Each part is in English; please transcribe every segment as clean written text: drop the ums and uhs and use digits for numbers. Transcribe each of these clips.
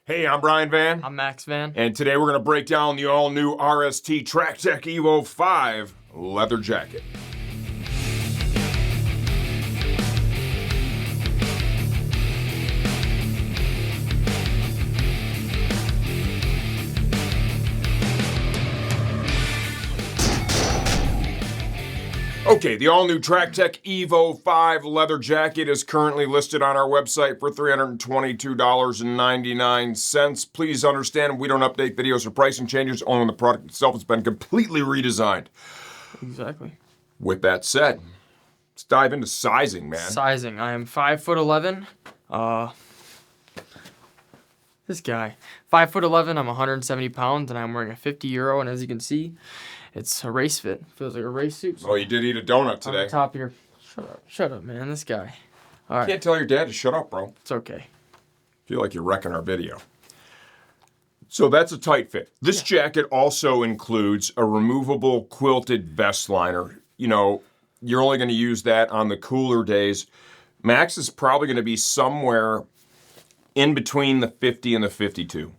Hey, I'm Brian Van. I'm Max Van. And today we're going to break down the all-new RST TracTech EVO 5 leather jacket. Okay, the all-new TracTech EVO 5 leather jacket is currently listed on our website for $322.99. Please understand we don't update videos or pricing changes, only when the product itself has been completely redesigned. Exactly. With that said, let's dive into sizing, man. Sizing. I am 5'11". This guy. 5'11", I'm 170 pounds, and I'm wearing a 50 euro, and as you can see, it's a race fit. Feels like a race suit. Oh, you did eat a donut today. On the top here. Shut up, man. This guy. All right. Can't tell your dad to shut up, bro. It's okay. Feel like you're wrecking our video. So that's a tight fit. This jacket also includes a removable quilted vest liner. You know, you're only going to use that on the cooler days. Max is probably going to be somewhere in between the 50 and the 52.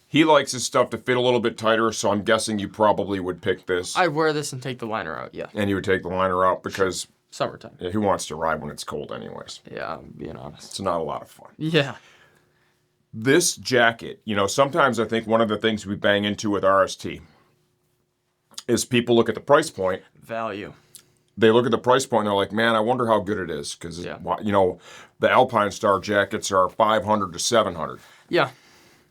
He likes his stuff to fit a little bit tighter, so I'm guessing you probably would pick this. I'd wear this and take the liner out, yeah. And you would take the liner out because... Summertime. Yeah, who wants to ride when it's cold anyways? Yeah, I'm being honest. It's not a lot of fun. Yeah. This jacket, you know, sometimes I think one of the things we bang into with RST is people look at the price point. Value. They look at the price point and they're like, man, I wonder how good it is. Because, you know, the Alpine Star jackets are $500 to $700. Yeah.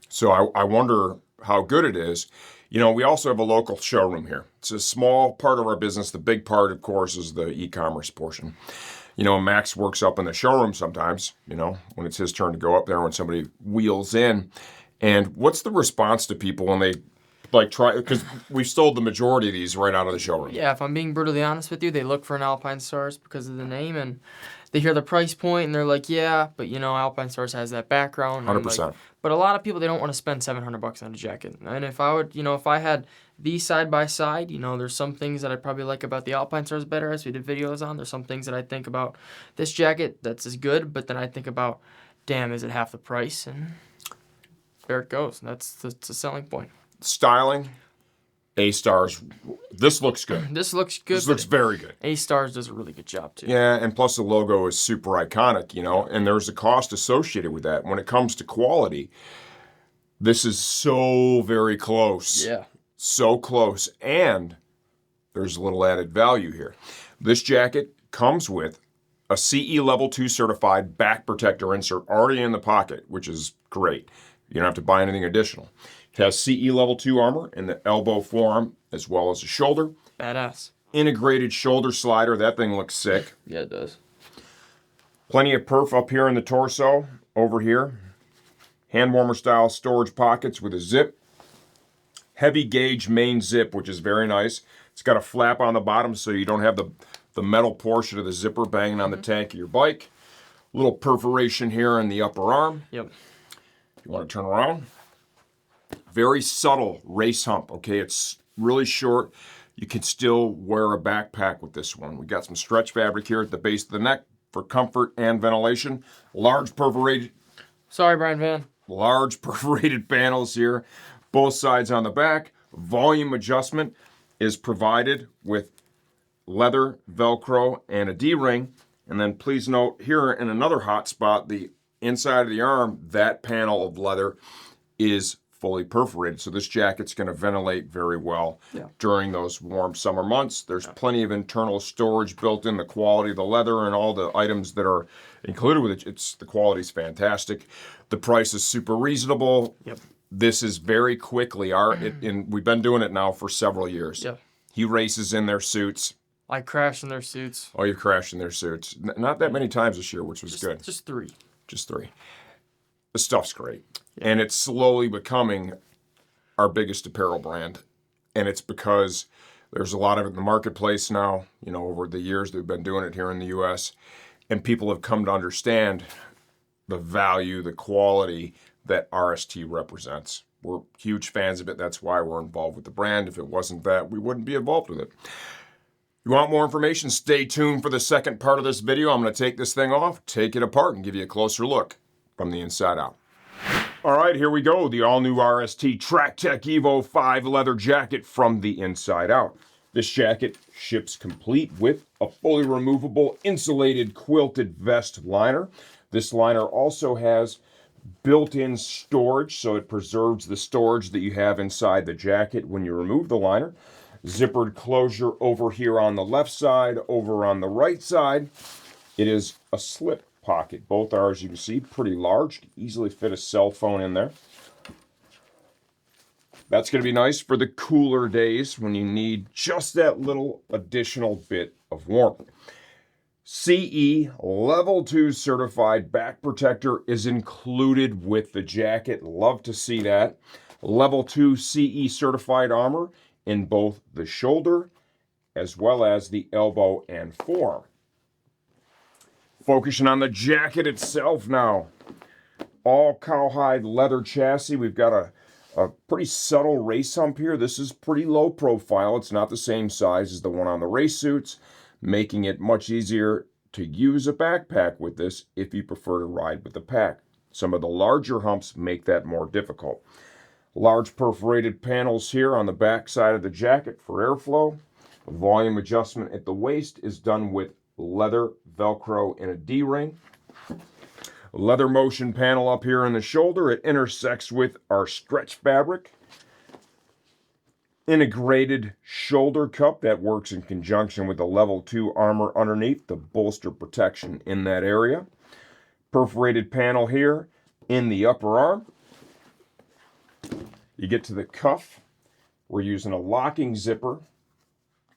So I wonder how good it is. You know, we also have a local showroom here. It's a small part of our business. The big part, of course, is the e-commerce portion. You know, Max works up in the showroom sometimes, you know, when it's his turn to go up there when somebody wheels in. And what's the response to people when they, like, try, because we've sold the majority of these right out of the showroom. Yeah, if I'm being brutally honest with you, they look for an Alpine Stars because of the name, and they hear the price point, and they're like, yeah, but, you know, Alpine Stars has that background. 100%. Like, but a lot of people, they don't want to spend $700 on a jacket. And if I would, you know, if I had these side by side, you know, there's some things that I probably like about the Alpine Stars better, as we did videos on. There's some things that I think about this jacket that's as good, but then I think about, damn, is it half the price? And there it goes. That's a selling point. Styling, A-Stars. This looks good. This looks good. This looks very good. A-Stars does a really good job, too. Yeah, and plus the logo is super iconic, you know, and there's a cost associated with that. When it comes to quality, this is so very close. Yeah. So close. And there's a little added value here. This jacket comes with a CE Level 2 certified back protector insert already in the pocket, which is great. You don't have to buy anything additional. It has CE Level 2 armor in the elbow, forearm, as well as the shoulder. Badass. Integrated shoulder slider. That thing looks sick. Yeah, it does. Plenty of perf up here in the torso, over here. Hand warmer style storage pockets with a zip. Heavy gauge main zip, which is very nice. It's got a flap on the bottom so you don't have the metal portion of the zipper banging on the tank of your bike. Little perforation here in the upper arm. Yep. You want to turn around. Very subtle race hump, okay? It's really short. You can still wear a backpack with this one. We got some stretch fabric here at the base of the neck for comfort and ventilation. Large perforated... Sorry, Brian Van. Large perforated panels here, both sides on the back. Volume adjustment is provided with leather, Velcro, and a D-ring. And then please note here in another hot spot, the inside of the arm, that panel of leather is fully perforated. So this jacket's going to ventilate very well during those warm summer months. There's plenty of internal storage built in. The quality of the leather and all the items that are included with it, the quality's fantastic. The price is super reasonable. Yep. This is very quickly we've been doing it now for several years. Yep. He races in their suits. I crashed in their suits. Oh, you've crashed in their suits. Not that many times this year, which was good. Just three. Just three. The stuff's great. Yeah. And it's slowly becoming our biggest apparel brand. And it's because there's a lot of it in the marketplace now. You know, over the years we've been doing it here in the U.S. And people have come to understand the value, the quality that RST represents. We're huge fans of it. That's why we're involved with the brand. If it wasn't that, we wouldn't be involved with it. You want more information? Stay tuned for the second part of this video. I'm going to take this thing off, take it apart, and give you a closer look from the inside out. All right, here we go. The all-new RST TracTech EVO 5 leather jacket from the inside out. This jacket ships complete with a fully removable insulated quilted vest liner. This liner also has built-in storage, so it preserves the storage that you have inside the jacket when you remove the liner. Zippered closure over here on the left side, over on the right side. It is a slip pocket. Both are, as you can see, pretty large. You can easily fit a cell phone in there. That's going to be nice for the cooler days when you need just that little additional bit of warmth. CE Level 2 certified back protector is included with the jacket. Love to see that. Level 2 CE certified armor in both the shoulder as well as the elbow and forearm. Focusing on the jacket itself now. All cowhide leather chassis. We've got a pretty subtle race hump here. This is pretty low profile. It's not the same size as the one on the race suits, making it much easier to use a backpack with this if you prefer to ride with the pack. Some of the larger humps make that more difficult. Large perforated panels here on the back side of the jacket for airflow. Volume adjustment at the waist is done with leather Velcro in a D-ring. Leather motion panel up here in the shoulder. It intersects with our stretch fabric. Integrated shoulder cup that works in conjunction with the level 2 armor underneath to bolster protection in that area. Perforated panel here in the upper arm. You get to the cuff. We're using a locking zipper.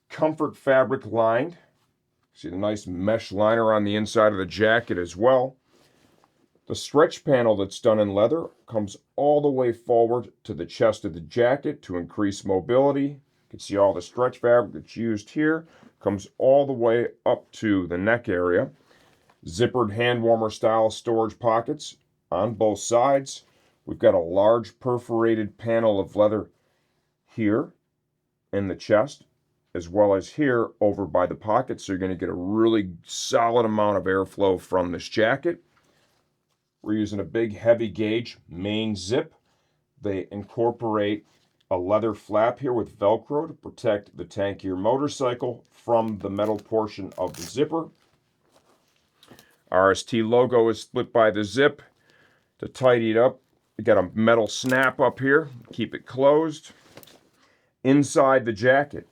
Comfort fabric lined. See the nice mesh liner on the inside of the jacket as well. The stretch panel that's done in leather comes all the way forward to the chest of the jacket to increase mobility. You can see all the stretch fabric that's used here comes all the way up to the neck area. Zippered hand warmer style storage pockets on both sides. We've got a large perforated panel of leather here in the chest, as well as here over by the pocket, so you're going to get a really solid amount of airflow from this jacket. We're using a big heavy gauge main zip. They incorporate a leather flap here with Velcro to protect the tank of your motorcycle from the metal portion of the zipper. RST logo is split by the zip. To tidy it up, we got a metal snap up here, keep it closed. Inside the jacket,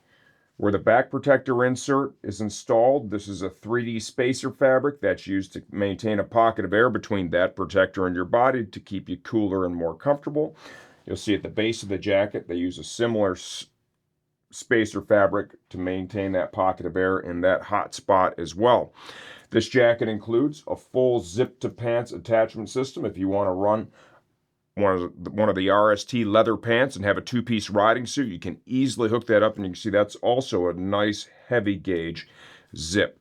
where the back protector insert is installed, this is a 3D spacer fabric that's used to maintain a pocket of air between that protector and your body to keep you cooler and more comfortable. You'll see at the base of the jacket, they use a similar spacer fabric to maintain that pocket of air in that hot spot as well. This jacket includes a full zip to pants attachment system if you want to run one of the RST leather pants and have a two-piece riding suit. You can easily hook that up, and you can see that's also a nice heavy gauge zip.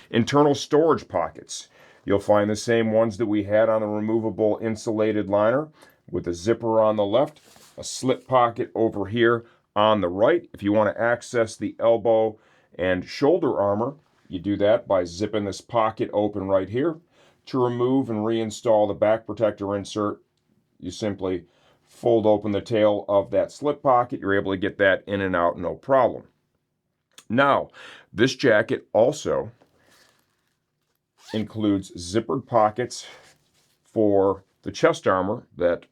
Internal storage pockets. You'll find the same ones that we had on the removable insulated liner with a zipper on the left, a slip pocket over here on the right. If you want to access the elbow and shoulder armor, you do that by zipping this pocket open right here. To remove and reinstall the back protector insert, you simply fold open the tail of that slip pocket. You're able to get that in and out no problem. Now, this jacket also includes zippered pockets for the chest armor that,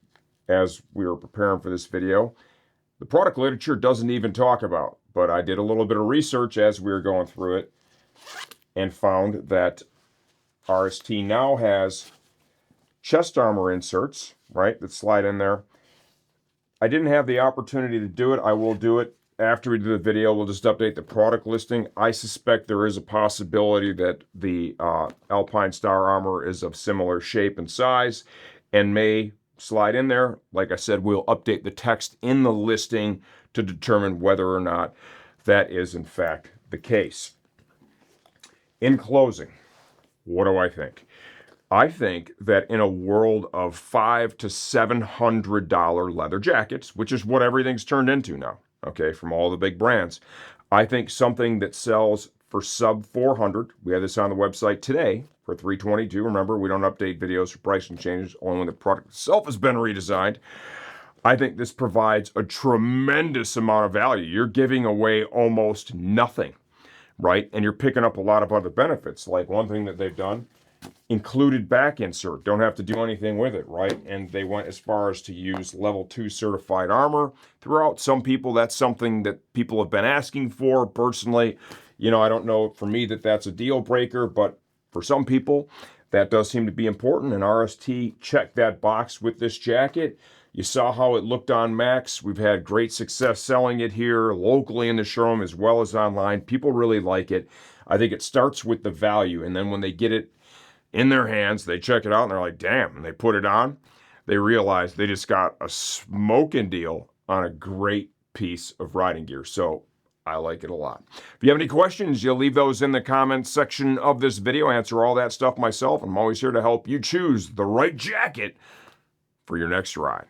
as we were preparing for this video, the product literature doesn't even talk about. But I did a little bit of research as we were going through it and found that RST now has chest armor inserts, right, that slide in there. I didn't have the opportunity to do it. I will do it after we do the video. We'll just update the product listing. I suspect there is a possibility that the Alpine Star armor is of similar shape and size and may slide in there. Like I said, we'll update the text in the listing to determine whether or not that is in fact the case. In closing, what do I think? I think that in a world of $500 to $700 leather jackets, which is what everything's turned into now, okay, from all the big brands, I think something that sells for sub 400. We have this on the website today for 322. Remember, we don't update videos for pricing changes, only when the product itself has been redesigned. I think this provides a tremendous amount of value. You're giving away almost nothing, right? And you're picking up a lot of other benefits. Like one thing that they've done, included back insert. Don't have to do anything with it, right? And they went as far as to use level 2 certified armor throughout. Some people, that's something that people have been asking for. Personally, I don't know for me that that's a deal breaker, but for some people, that does seem to be important. And RST checked that box with this jacket. You saw how it looked on Max. We've had great success selling it here locally in the showroom as well as online. People really like it. I think it starts with the value, and then when they get it in their hands, they check it out and they're like, damn, and they put it on, they realize they just got a smoking deal on a great piece of riding gear. So I like it a lot. If you have any questions, you'll leave those in the comments section of this video. I answer all that stuff myself. I'm always here to help you choose the right jacket for your next ride.